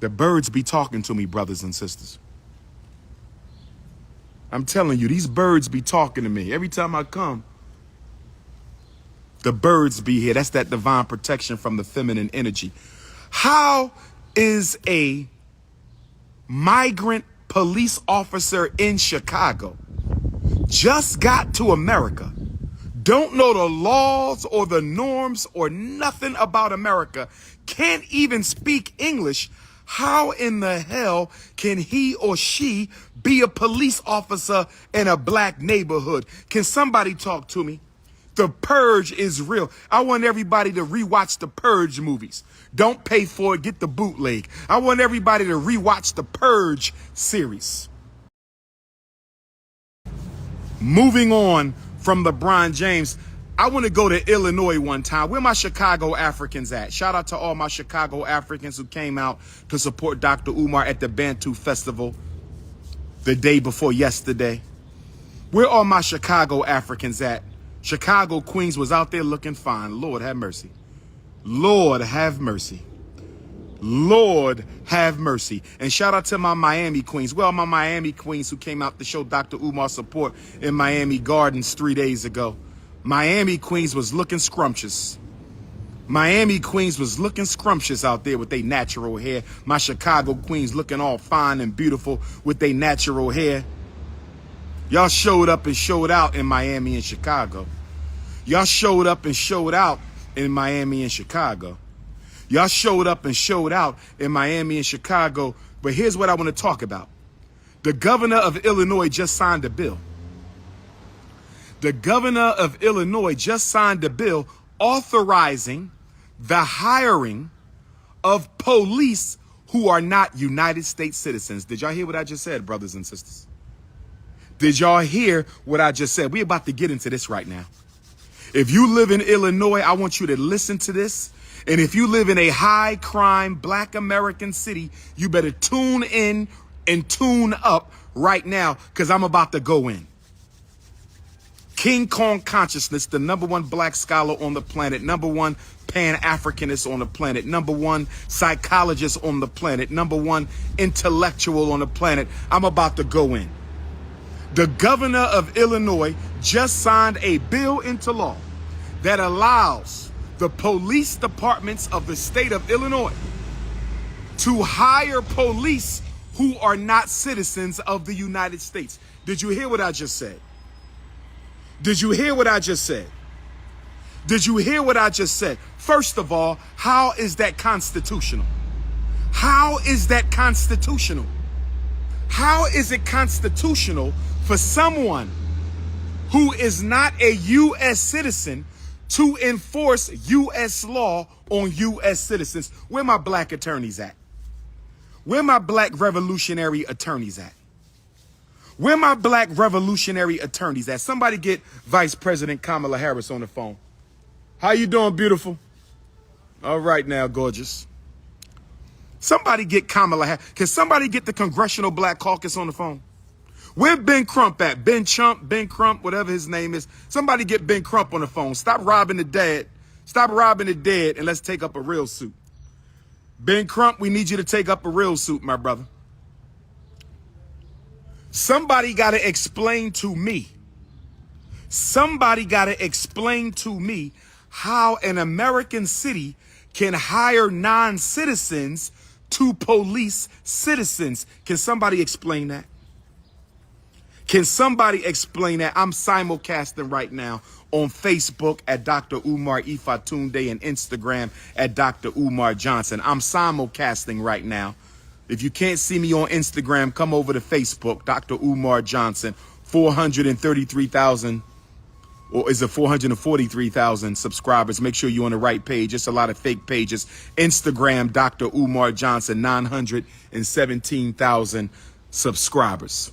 The birds be talking to me, brothers and sisters. I'm telling you, these birds be talking to me. Every time I come, the birds be here. That's that divine protection from the feminine energy. How is a migrant police officer in Chicago just got to America, don't know the laws or the norms or nothing about America, can't even speak English? How in the hell can he or she be a police officer in a black neighborhood? Can somebody talk to me? The Purge is real. I want everybody to rewatch the Purge movies. Don't pay for it, get the bootleg. I want everybody to rewatch the Purge series. Moving on from LeBron James, I want to go to Illinois one time. Where my Chicago Africans at? Shout out to all my Chicago Africans who came out to support Dr. Umar at the Bantu Festival the day before yesterday. Where are my Chicago Africans at? Chicago Queens was out there looking fine. Lord have mercy. Lord have mercy. Lord have mercy. And shout out to my Miami Queens. Well, my Miami Queens who came out to show Dr. Umar support in Miami Gardens 3 days ago. Miami Queens was looking scrumptious. Miami Queens was looking scrumptious out there with their natural hair. My Chicago Queens looking all fine and beautiful with their natural hair. Y'all showed up and showed out in Miami and Chicago. Y'all showed up and showed out in Miami and Chicago. Y'all showed up and showed out in Miami and Chicago. But here's what I want to talk about. The governor of Illinois just signed a bill. The governor of Illinois just signed a bill authorizing the hiring of police who are not United States citizens. Did y'all hear what I just said, brothers and sisters? Did y'all hear what I just said? We're about to get into this right now. If you live in Illinois, I want you to listen to this. And if you live in a high crime black American city, you better tune in and tune up right now because I'm about to go in. King Kong Consciousness, the #1 black scholar on the planet, #1 Pan-Africanist on the planet, #1 psychologist on the planet, #1 intellectual on the planet. I'm about to go in. The governor of Illinois just signed a bill into law that allows the police departments of the state of Illinois to hire police who are not citizens of the United States. Did you hear what I just said? Did you hear what I just said? Did you hear what I just said? First of all, how is that constitutional? How is that constitutional? How is it constitutional for someone who is not a U.S. citizen to enforce U.S. law on U.S. citizens? Where my black attorneys at? Where my black revolutionary attorneys at? Where my black revolutionary attorneys at? Somebody get Vice President Kamala Harris on the phone. How you doing, beautiful? All right now, gorgeous. Somebody get Kamala Harris. Can somebody get the Congressional Black Caucus on the phone? Where Ben Crump at? Ben Crump, whatever his name is. Somebody get Ben Crump on the phone. Stop robbing the dead. Stop robbing the dead and let's take up a real suit. Ben Crump, we need you to take up a real suit, my brother. Somebody got to explain to me. Somebody got to explain to me how an American city can hire non-citizens to police citizens. Can somebody explain that? Can somebody explain that? I'm simulcasting right now on Facebook at Dr. Umar Ifatunde and Instagram at Dr. Umar Johnson. I'm simulcasting right now. If you can't see me on Instagram, come over to Facebook, Dr. Umar Johnson, 433,000, or is it 443,000 subscribers? Make sure you're on the right page. It's a lot of fake pages. Instagram, Dr. Umar Johnson, 917,000 subscribers.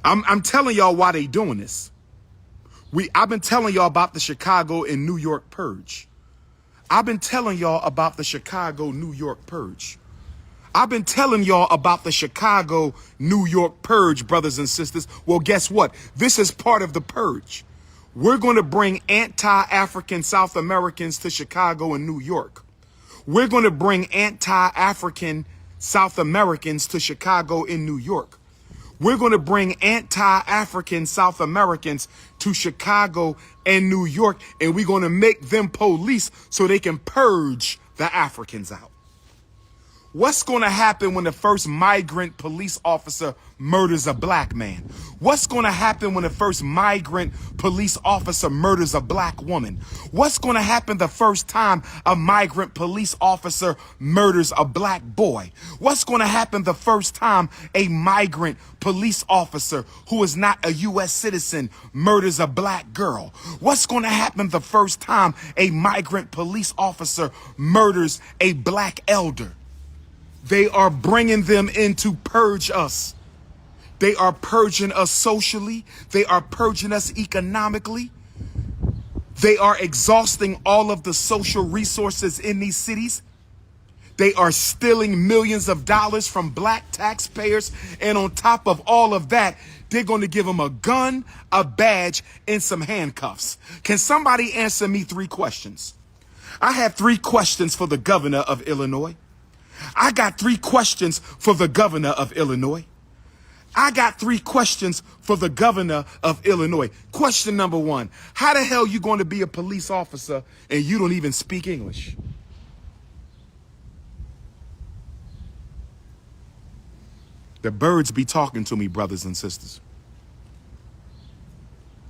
I'm telling y'all why they doing this. I've been telling y'all about the Chicago and New York purge. I've been telling y'all about the Chicago, New York purge. I've been telling y'all about the Chicago, New York purge, brothers and sisters. Well, guess what? This is part of the purge. We're going to bring anti-African South Americans to Chicago and New York. We're going to bring anti-African South Americans to Chicago and New York. We're going to bring anti-African South Americans to Chicago and New York, and we're going to make them police so they can purge the Africans out. What's going to happen when the first migrant police officer murders a black man? What's going to happen when the first migrant police officer murders a black woman? What's going to happen the first time a migrant police officer murders a black boy? What's going to happen the first time a migrant police officer who is not a U.S. citizen murders a black girl? What's going to happen the first time a migrant police officer murders a black elder? They are bringing them in to purge us. They are purging us socially. They are purging us economically. They are exhausting all of the social resources in these cities. They are stealing millions of dollars from black taxpayers. And on top of all of that, they're going to give them a gun, a badge, and some handcuffs. Can somebody answer me 3 questions? I have 3 questions for the governor of Illinois. I got 3 questions for the governor of Illinois. I got 3 questions for the governor of Illinois. Question number 1, how the hell you going to be a police officer and you don't even speak English? The birds be talking to me, brothers and sisters.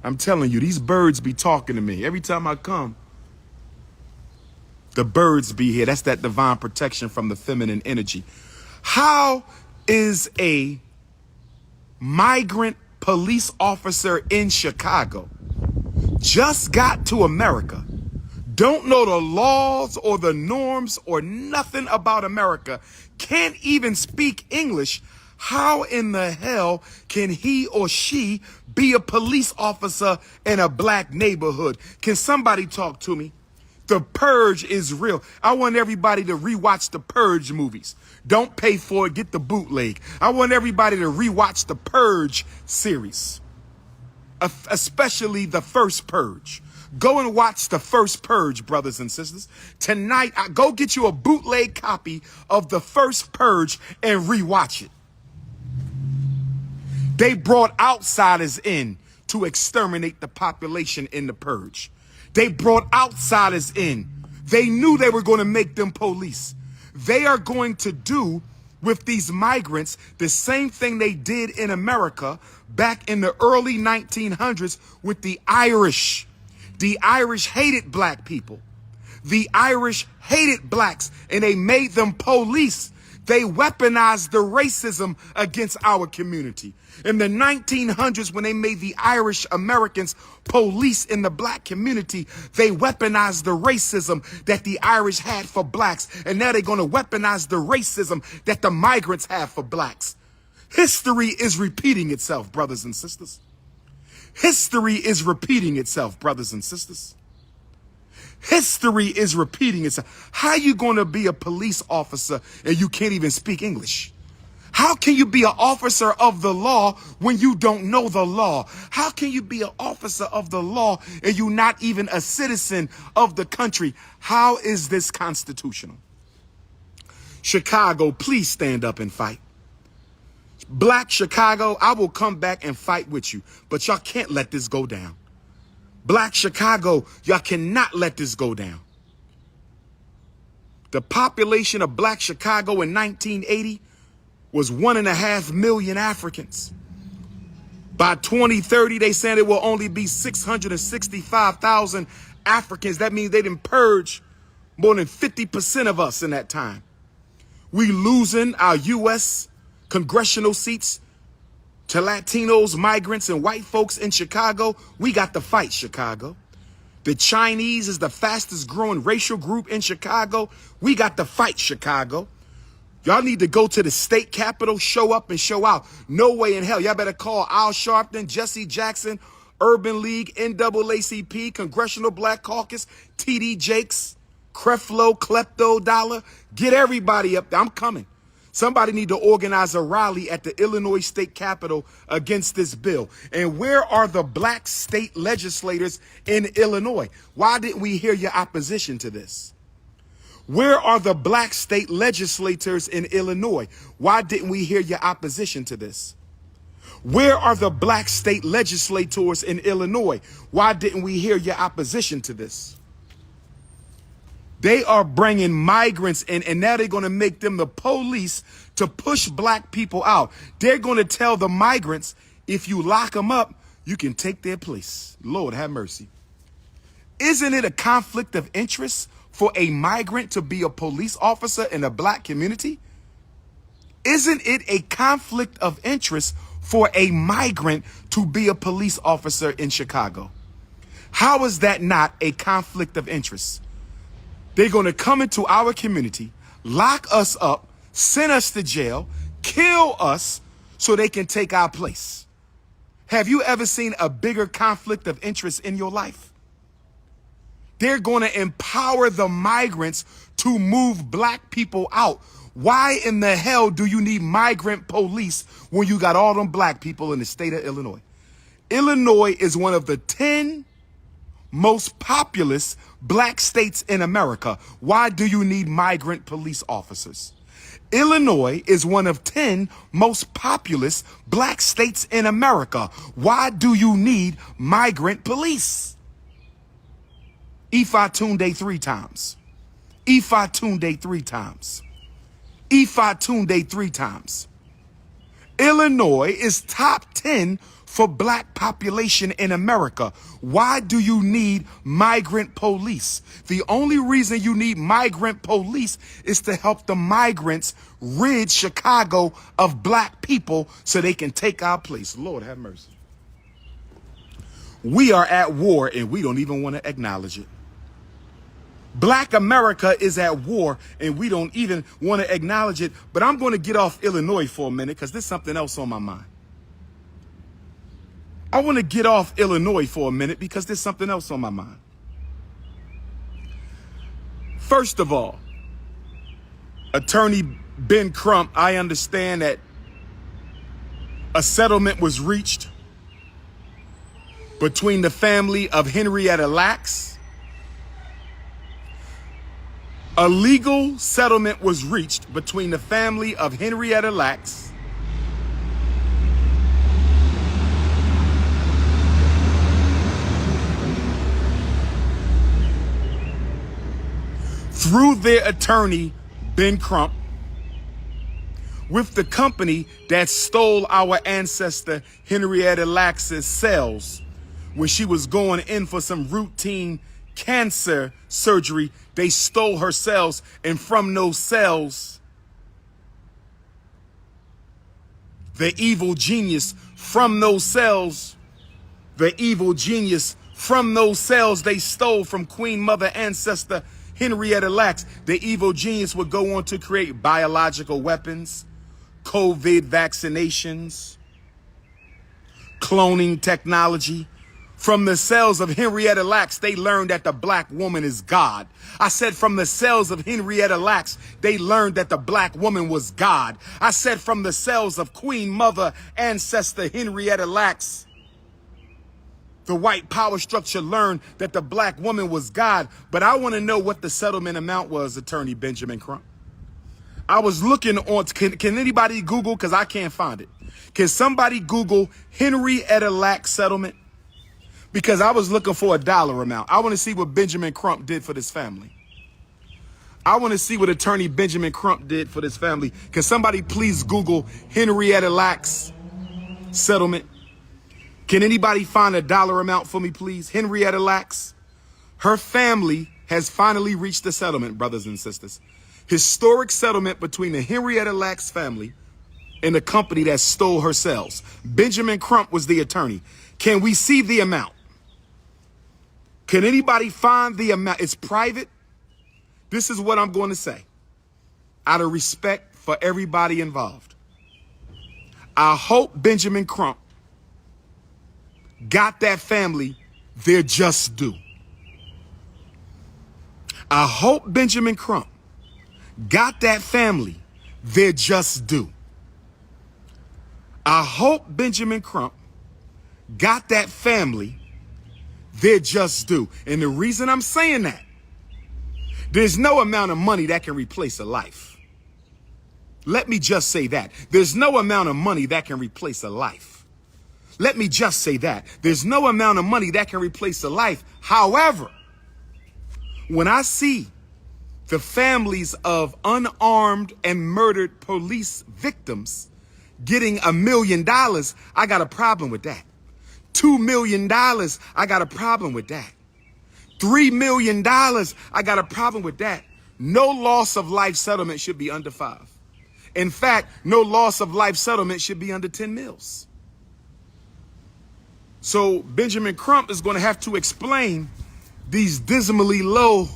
I'm telling you, these birds be talking to me. Every time I come, the birds be here. That's that divine protection from the feminine energy. How is a migrant police officer in Chicago just got to America, don't know the laws or the norms or nothing about America, can't even speak English? How in the hell can he or she be a police officer in a black neighborhood? Can somebody talk to me? The Purge is real. I want everybody to rewatch the Purge movies. Don't pay for it. Get the bootleg. I want everybody to rewatch the Purge series, especially the first Purge. Go and watch the first Purge, brothers and sisters. Tonight, go get you a bootleg copy of the first Purge and rewatch it. They brought outsiders in to exterminate the population in the Purge. They brought outsiders in. They knew they were going to make them police. They are going to do with these migrants the same thing they did in America back in the early 1900s with the Irish. The Irish hated black people. The Irish hated blacks, and they made them police. They weaponized the racism against our community. In the 1900s, when they made the Irish Americans police in the black community, they weaponized the racism that the Irish had for blacks. And now they're going to weaponize the racism that the migrants have for blacks. History is repeating itself, brothers and sisters. History is repeating itself, brothers and sisters. History is repeating itself. How are you going to be a police officer and you can't even speak English? How can you be an officer of the law when you don't know the law? How can you be an officer of the law and you're not even a citizen of the country? How is this constitutional? Chicago, please stand up and fight. Black Chicago, I will come back and fight with you, but y'all can't let this go down. Black Chicago, y'all cannot let this go down. The population of Black Chicago in 1980 was 1.5 million Africans. By 2030, they said it will only be 665,000 Africans. That means they didn't purge more than 50% of us in that time. We losing our U.S. congressional seats to Latinos, migrants, and white folks in Chicago. We got to fight, Chicago. The Chinese is the fastest growing racial group in Chicago. We got to fight, Chicago. Y'all need to go to the state capitol, show up and show out. No way in hell. Y'all better call Al Sharpton, Jesse Jackson, Urban League, NAACP, Congressional Black Caucus, TD Jakes, Creflo, Klepto Dollar. Get everybody up there. I'm coming. Somebody need to organize a rally at the Illinois state capitol against this bill. And where are the black state legislators in Illinois? Why didn't we hear your opposition to this? Where are the black state legislators in Illinois? Why didn't we hear your opposition to this? Where are the black state legislators in Illinois? Why didn't we hear your opposition to this? They are bringing migrants in, and now they're going to make them the police to push black people out. They're going to tell the migrants, if you lock them up, you can take their place. Lord have mercy. Isn't it a conflict of interest for a migrant to be a police officer in a black community? Isn't it a conflict of interest for a migrant to be a police officer in Chicago? How is that not a conflict of interest? They're going to come into our community, lock us up, send us to jail, kill us so they can take our place. Have you ever seen a bigger conflict of interest in your life? They're going to empower the migrants to move black people out. Why in the hell do you need migrant police when you got all them black people in the state of Illinois? Illinois is one of the 10 most populous black states in America. Why do you need migrant police officers? Illinois is one of 10 most populous black states in America. Why do you need migrant police? Ifa Tunde 3 times. Ifa Tunde 3 times. Ifa Tunde 3 times. Illinois is top 10 for black population in America. Why do you need migrant police? The only reason you need migrant police is to help the migrants rid Chicago of black people so they can take our place. Lord have mercy. We are at war and we don't even want to acknowledge it. Black America is at war and we don't even want to acknowledge it. But I'm going to get off Illinois for a minute because there's something else on my mind. I want to get off Illinois for a minute because there's something else on my mind. First of all, Attorney Ben Crump, I understand that a settlement was reached between the family of Henrietta Lacks. A legal settlement was reached between the family of Henrietta Lacks through their attorney, Ben Crump, with the company that stole our ancestor Henrietta Lacks' cells when she was going in for some routine cancer surgery. They stole her cells, and from those cells, the evil genius from those cells, they stole from Queen Mother ancestor Henrietta Lacks. The evil genius would go on to create biological weapons, COVID vaccinations, cloning technology. From the cells of Henrietta Lacks, they learned that the black woman is God. I said from the cells of Henrietta Lacks, they learned that the black woman was God. I said from the cells of Queen Mother ancestor Henrietta Lacks, the white power structure learned that the black woman was God. But I want to know what the settlement amount was, Attorney Benjamin Crump. I was looking on, can anybody Google, because I can't find it. Can somebody Google Henrietta Lacks settlement? Because I was looking for a dollar amount. I want to see what Benjamin Crump did for this family. I want to see what Attorney Benjamin Crump did for this family. Can somebody please Google Henrietta Lacks settlement? Can anybody find a dollar amount for me, please? Henrietta Lacks. Her family has finally reached a settlement, brothers and sisters. Historic settlement between the Henrietta Lacks family and the company that stole her cells. Benjamin Crump was the attorney. Can we see the amount? Can anybody find the amount? It's private. This is what I'm going to say. Out of respect for everybody involved, I hope Benjamin Crump got that family their just due. I hope Benjamin Crump got that family their just due. I hope Benjamin Crump got that family their just due. And the reason I'm saying that There's no amount of money that can replace a life. Let me just say that. There's no amount of money that can replace a life. Let me just say that. There's no amount of money that can replace a life. However, when I see the families of unarmed and murdered police victims getting $1 million, I got a problem with that. $2 million, I got a problem with that. $3 million, I got a problem with that. No loss of life settlement should be under 5. In fact, no loss of life settlement should be under 10 mils. So Benjamin Crump is going to have to explain these dismally low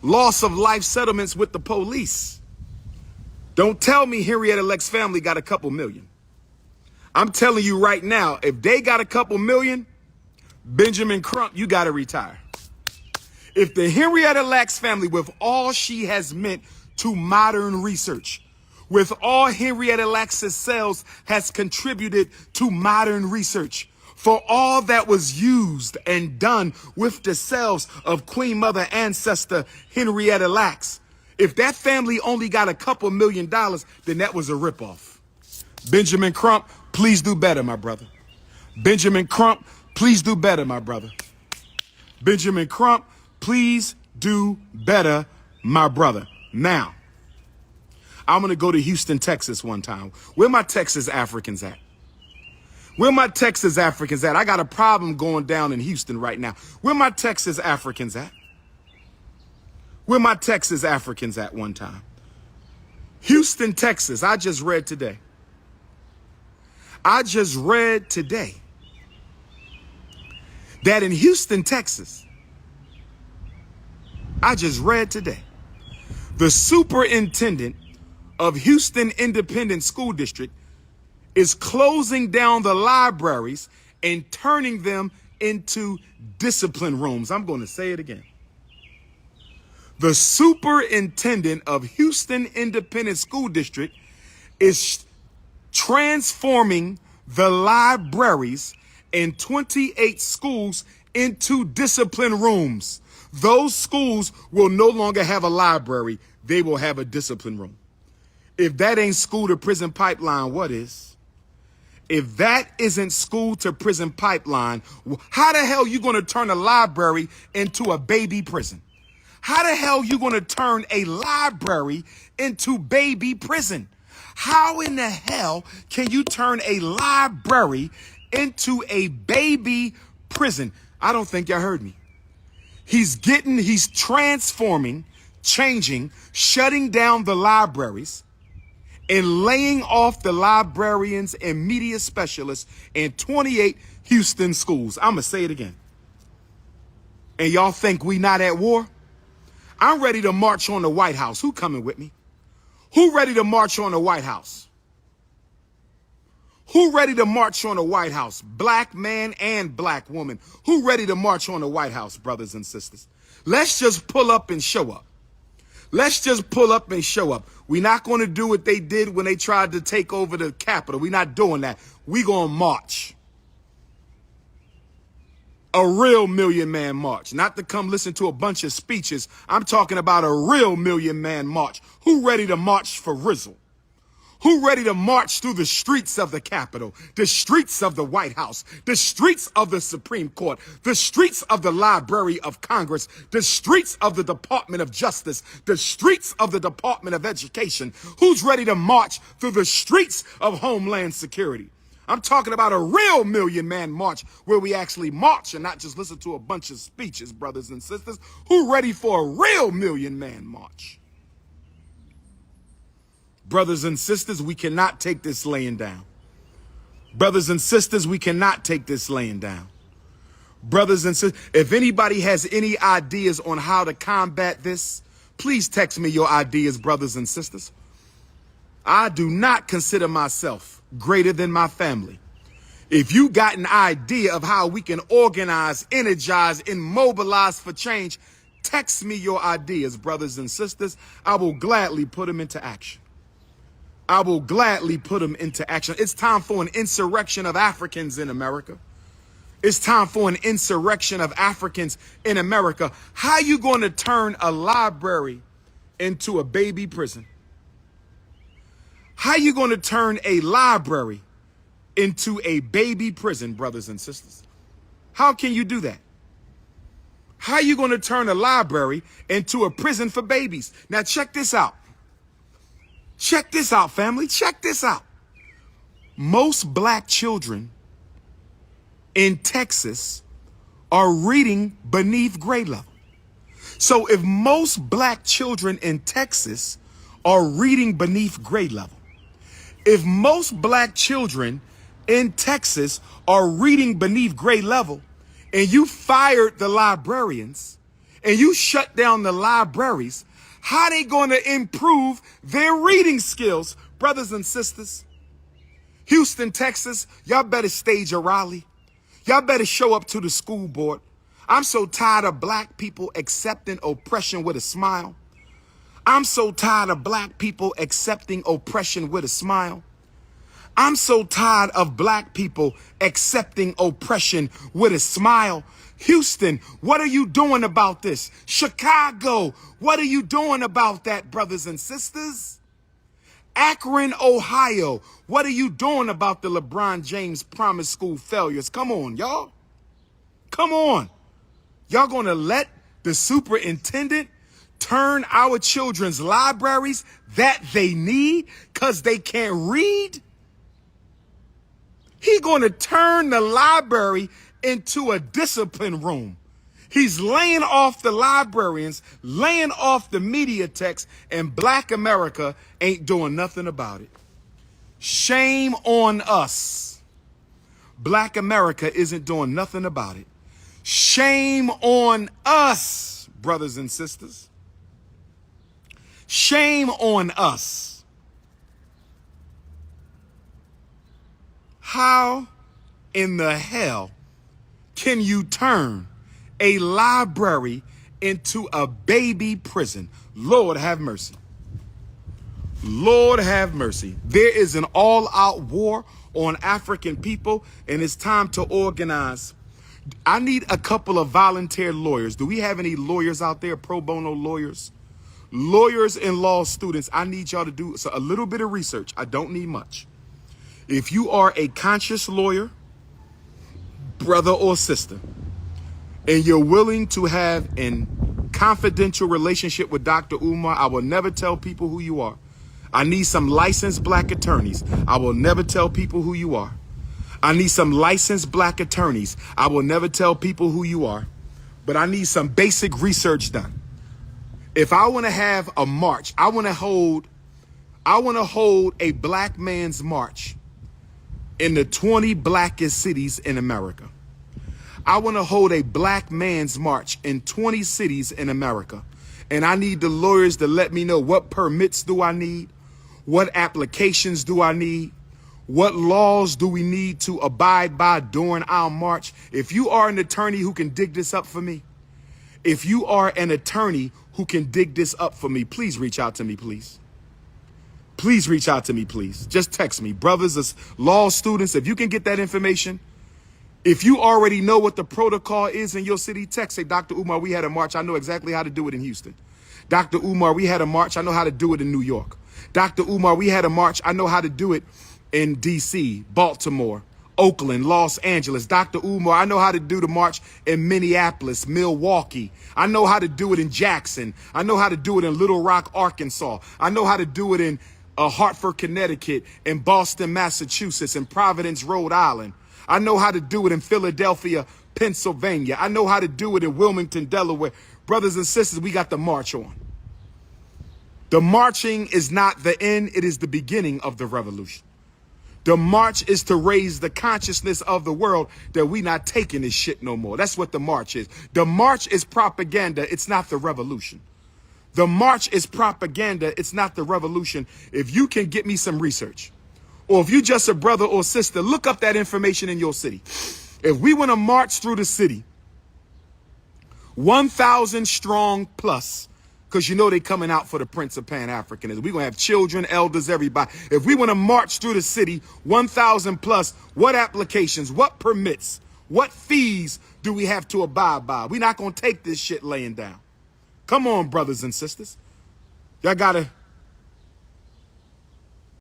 loss of life settlements with the police. Don't tell me Henrietta Lack's family got a couple million. I'm telling you right now, if they got a couple million, Benjamin Crump, you got to retire. If the Henrietta Lack's family, with all she has meant to modern research, with all Henrietta Lack's cells has contributed to modern research, for all that was used and done with the cells of Queen Mother ancestor Henrietta Lacks, if that family only got a couple $1 million, then that was a ripoff. Benjamin Crump, please do better, my brother. Benjamin Crump, please do better, my brother. Benjamin Crump, please do better, my brother. Now, I'm going to go to Houston, Texas one time. Where my Texas Africans at? Where my Texas Africans at? I got a problem going down in Houston right now. Where my Texas Africans at? Where my Texas Africans at one time? Houston, Texas. I just read today that in Houston, Texas, the superintendent of Houston Independent School District is closing down the libraries and turning them into discipline rooms. I'm going to say it again. The superintendent of Houston Independent School District is transforming the libraries in 28 schools into discipline rooms. Those schools will no longer have a library. They will have a discipline room. If that ain't school to prison pipeline, what is? If that isn't school to prison pipeline, how the hell you going to turn a library into a baby prison? How the hell you going to turn a library into baby prison? How in the hell can you turn a library into a baby prison? I don't think y'all heard me. He's transforming, changing, shutting down the libraries and laying off the librarians and media specialists in 28 Houston schools. I'm going to say it again. And y'all think we not at war? I'm ready to march on the White House. Who coming with me? Who ready to march on the White House? Who ready to march on the White House? Black man and black woman. Who ready to march on the White House, brothers and sisters? Let's just pull up and show up. Let's just pull up and show up. We're not going to do what they did when they tried to take over the Capitol. We're not doing that. We're going to march. A real million-man march. Not to come listen to a bunch of speeches. I'm talking about a real million-man march. Who ready to march for Rizzle? Who ready to march through the streets of the Capitol, the streets of the White House, the streets of the Supreme Court, the streets of the Library of Congress, the streets of the Department of Justice, the streets of the Department of Education? Who's ready to march through the streets of Homeland Security? I'm talking about a real million-man march where we actually march and not just listen to a bunch of speeches, brothers and sisters. Who ready for a real million-man march? Brothers and sisters, we cannot take this laying down. Brothers and sisters, we cannot take this laying down. Brothers and sisters, if anybody has any ideas on how to combat this, please text me your ideas, brothers and sisters. I do not consider myself greater than my family. If you got an idea of how we can organize, energize, and mobilize for change, text me your ideas, brothers and sisters. I will gladly put them into action. I will gladly put them into action. It's time for an insurrection of Africans in America. It's time for an insurrection of Africans in America. How you going to turn a library into a baby prison? How you going to turn a library into a baby prison, brothers and sisters? How can you do that? How are you going to turn a library into a prison for babies? Now check this out. Check this out, family. Check this out. Most black children in Texas are reading beneath grade level. So if most black children in Texas are reading beneath grade level, if most black children in Texas are reading beneath grade level, and you fired the librarians and you shut down the libraries, how they going to improve their reading skills, brothers and sisters? Houston, Texas, y'all better stage a rally. Y'all better show up to the school board. I'm so tired of black people accepting oppression with a smile. I'm so tired of black people accepting oppression with a smile. I'm so tired of black people accepting oppression with a smile. Houston, what are you doing about this? Chicago, what are you doing about that, brothers and sisters? Akron, Ohio, what are you doing about the LeBron James promise school failures? Come on, y'all. Come on. Y'all gonna let the superintendent turn our children's libraries that they need because they can't read? He gonna turn the library into a discipline room. He's laying off the librarians, laying off the media techs, and black America ain't doing nothing about it. Shame on us. Black America isn't doing nothing about it. Shame on us, brothers and sisters. Shame on us. How in the hell can you turn a library into a baby prison? Lord have mercy. Lord have mercy. There is an all-out war on African people, and it's time to organize. I need a couple of volunteer lawyers. Do we have any lawyers out there, pro bono lawyers? Lawyers and law students, I need y'all to do a little bit of research. I don't need much. If you are a conscious lawyer, brother or sister, and you're willing to have a confidential relationship with Dr. Umar, I will never tell people who you are. I need some licensed black attorneys. I will never tell people who you are. I need some licensed black attorneys. I will never tell people who you are. But I need some basic research done. If I want to have a march, I want to hold a black man's march in the 20 blackest cities in America. I want to hold a black man's march in 20 cities in America. And I need the lawyers to let me know what permits do I need? What applications do I need? What laws do we need to abide by during our march? If you are an attorney who can dig this up for me, if you are an attorney who can dig this up for me, please reach out to me, please. Please reach out to me, please. Just text me. Brothers, law students, if you can get that information, if you already know what the protocol is in your city, text, say, Dr. Umar, we had a march. I know exactly how to do it in Houston. Dr. Umar, we had a march. I know how to do it in New York. Dr. Umar, we had a march. I know how to do it in D.C., Baltimore, Oakland, Los Angeles. Dr. Umar, I know how to do the march in Minneapolis, Milwaukee. I know how to do it in Jackson. I know how to do it in Little Rock, Arkansas. I know how to do it in Hartford, Connecticut, in Boston, Massachusetts, in Providence, Rhode Island. I know how to do it in Philadelphia, Pennsylvania. I know how to do it in Wilmington, Delaware. Brothers and sisters, we got the march on. The marching is not the end. It is the beginning of the revolution. The march is to raise the consciousness of the world that we not taking this shit no more. That's what the march is. The march is propaganda. It's not the revolution. The march is propaganda. It's not the revolution. If you can get me some research, or if you're just a brother or sister, look up that information in your city. If we want to march through the city, 1,000 strong plus, because you know they coming out for the Prince of Pan-Africanism. We're going to have children, elders, everybody. If we want to march through the city, 1,000 plus, what applications, what permits, What fees do we have to abide by? We're not going to take this shit laying down. Come on, brothers and sisters. Y'all got to